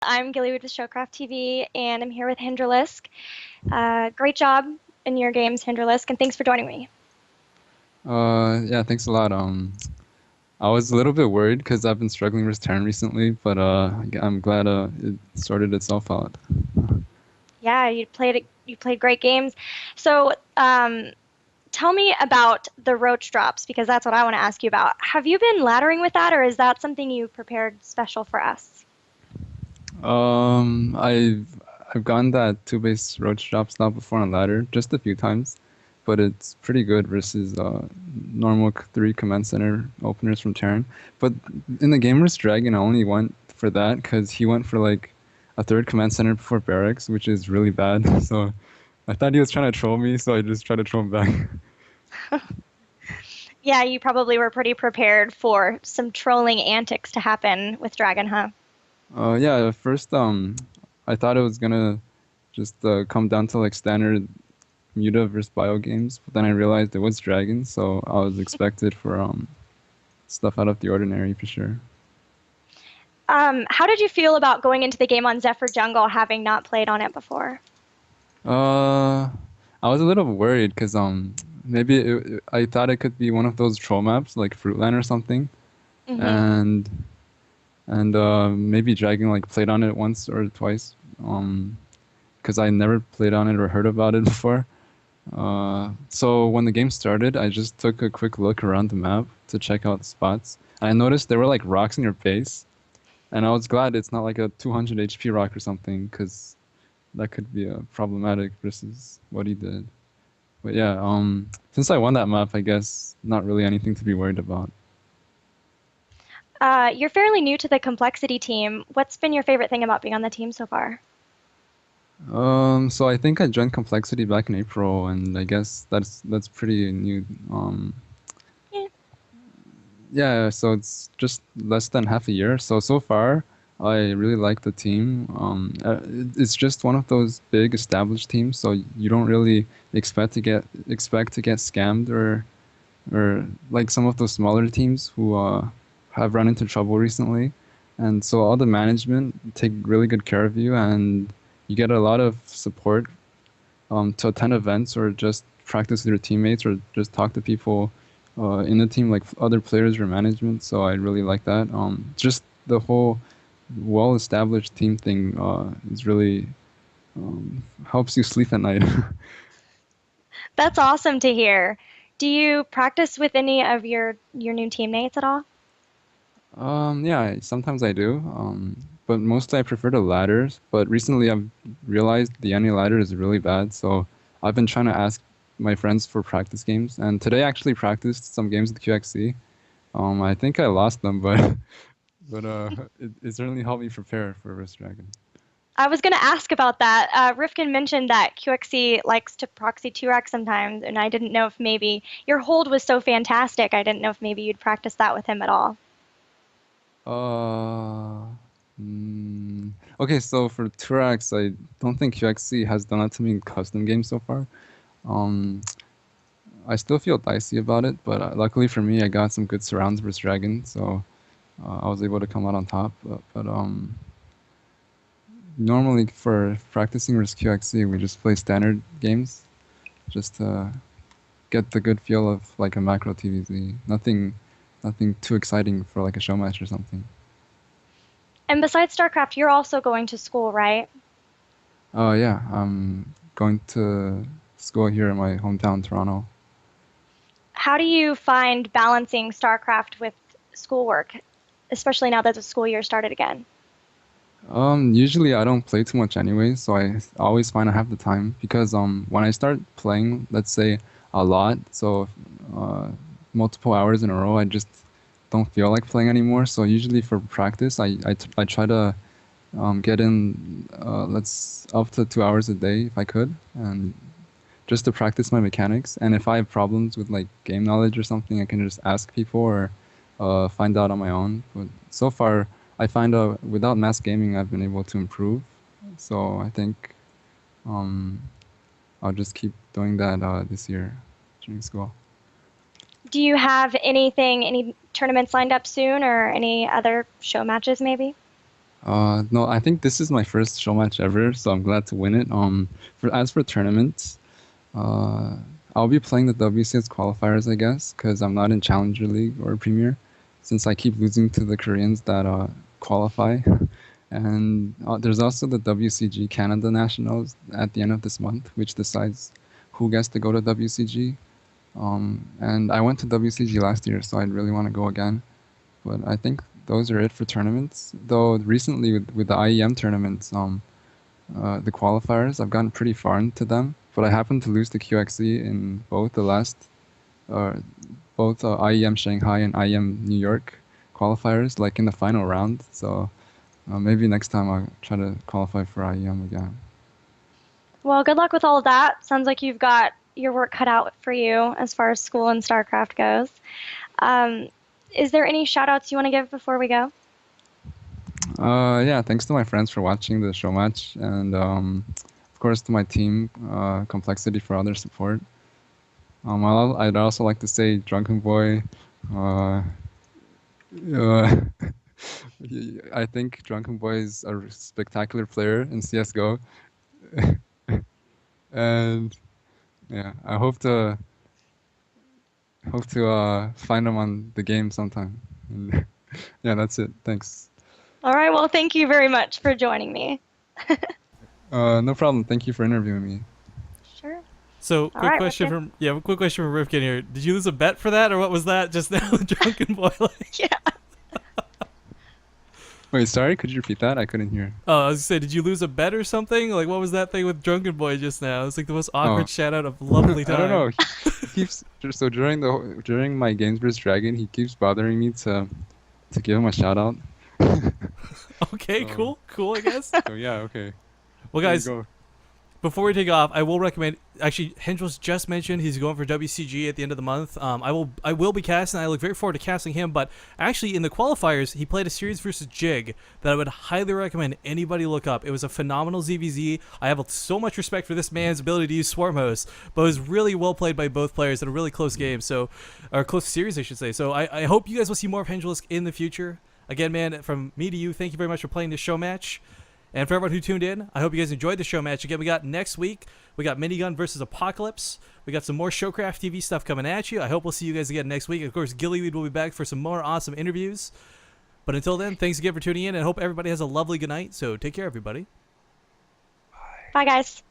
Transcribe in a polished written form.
I'm Gilly with ShowcraftTV, and I'm here with Hendralisk. Great job in your games, Hendralisk, and thanks for joining me. Yeah, thanks a lot. I was a little bit worried because I've been struggling with Terran recently, but I'm glad it sorted itself out. Yeah, you played great games. So, tell me about the roach drops because that's what I want to ask you about. Have you been laddering with that, or is that something you prepared special for us? I've gotten that two-base roach drop style before on ladder just a few times, but it's pretty good versus normal three command center openers from Terran. But in the Gamers Dragon, I only went for that because he went for like a third command center before barracks, which is really bad. So I thought he was trying to troll me, so I just tried to troll him back. Yeah, you probably were pretty prepared for some trolling antics to happen with Dragon, huh? Yeah, at first, I thought it was gonna just come down to like standard Muta versus Bio games, but then I realized it was Dragons, so I was expected for stuff out of the ordinary for sure. How did you feel about going into the game on Zephyr Jungle, having not played on it before? Uh, I was a little worried because maybe I thought it could be one of those troll maps like Fruitland or something, Hmm. and maybe Dragon like played on it once or twice, because I never played on it or heard about it before. So when the game started, I just took a quick look around the map to check out spots. I noticed there were like rocks in your face, and I was glad it's not like a 200 HP rock or something, because that could be problematic versus what he did. But yeah, since I won that map, I guess not really anything to be worried about. You're fairly new to the compLexity team. What's been your favorite thing about being on the team so far? So I think I joined compLexity back in April, and I guess that's pretty new. Yeah. Yeah, so it's just less than half a year. So far, I really like the team. It's just one of those big established teams, so you don't really expect to get scammed or like some of those smaller teams who have run into trouble recently. And so all the management take really good care of you, and you get a lot of support to attend events or just practice with your teammates or just talk to people in the team, like other players or management. So I really like that. Just the whole well-established team thing is really helps you sleep at night. That's awesome to hear. Do you practice with any of your new teammates at all? Yeah, sometimes I do. But mostly I prefer the ladders. But recently I've realized the any ladder is really bad. So I've been trying to ask my friends for practice games. And today I actually practiced some games with QXC. I think I lost them, but it certainly helped me prepare for Risk Dragon. I was going to ask about that. Rifkin mentioned that QXC likes to proxy 2x sometimes, and I didn't know if maybe your hold was so fantastic. I didn't know if maybe you'd practice that with him at all. Uh, mm, okay, so for Turax, I don't think QXC has done that to me in custom games so far. Um, I still feel dicey about it, but luckily for me, I got some good surrounds versus Dragon, so I was able to come out on top. But normally for practicing versus QXC, we just play standard games, just to get the good feel of like a macro TVZ. Nothing too exciting for like a show match or something. And besides StarCraft, you're also going to school, right? Oh yeah, I'm going to school here in my hometown, Toronto. How do you find balancing StarCraft with schoolwork, especially now that the school year started again? Usually I don't play too much anyway, so I always find I have the time because when I start playing, let's say a lot, so uh multiple hours in a row, I just don't feel like playing anymore. So usually for practice, I try to get in let's up to 2 hours a day if I could, and just to practice my mechanics. And if I have problems with like game knowledge or something, I can just ask people or find out on my own. But so far, I find without mass gaming, I've been able to improve. So I think um, I'll just keep doing that this year during school. Do you have anything, any tournaments lined up soon or any other show matches maybe? No, I think this is my first show match ever, so I'm glad to win it. As for tournaments, uh, I'll be playing the WCS qualifiers, I guess, because I'm not in Challenger League or Premier, since I keep losing to the Koreans that qualify. And there's also the WCG Canada Nationals at the end of this month, which decides who gets to go to WCG. And I went to WCG last year, so I'd really want to go again. But I think those are it for tournaments. Though recently with the IEM tournaments, the qualifiers, I've gotten pretty far into them. But I happened to lose to QXE in uh, both IEM Shanghai and IEM New York qualifiers, like in the final round. So maybe next time I'll try to qualify for IEM again. Well, good luck with all of that. Sounds like you've got your work cut out for you as far as school and StarCraft goes. Um, is there any shout outs you want to give before we go? Yeah, thanks to my friends for watching the show match, and of course to my team, compLexity, for all their support. I'd also like to say Drunken Boy. Uh, uh, I think Drunken Boy is a spectacular player in CS:GO, and yeah, I hope to find him on the game sometime. And yeah, that's it. Thanks. All right. Well, thank you very much for joining me. No problem. Thank you for interviewing me. Sure. So, All quick right, question Rifkin. from Rifkin here. Did you lose a bet for that, or what was that just now? Drunken boy. Yeah. Wait, sorry. Could you repeat that? I couldn't hear. Oh, I was gonna say, did you lose a bet or something? Like, what was that thing with Drunken Boy just now? It's like the most awkward Oh. shout out of lovely time. I don't know. He keeps so during my games vs Dragon, he keeps bothering me to give him a shout out. Okay, So, cool, I guess. so yeah, okay. Well, There you guys, go. before we take off, I will recommend. Actually, Hendralisk just mentioned he's going for WCG at the end of the month. I will be casting. I look very forward to casting him. But actually, in the qualifiers, he played a series versus Jig that I would highly recommend anybody look up. It was a phenomenal ZVZ. I have so much respect for this man's ability to use Swarm Host, but it was really well played by both players in a really close game. So, or close series, I should say. So I hope you guys will see more of Hendralisk in the future. Again, man, from me to you, thank you very much for playing this show match. And for everyone who tuned in, I hope you guys enjoyed the show match. Again, we got next week, we got Minigun versus Apocalypse. We got some more ShowcraftTV stuff coming at you. I hope we'll see you guys again next week. Of course, Gillyweed will be back for some more awesome interviews. But until then, thanks again for tuning in, and hope everybody has a lovely good night. So take care, everybody. Bye, guys.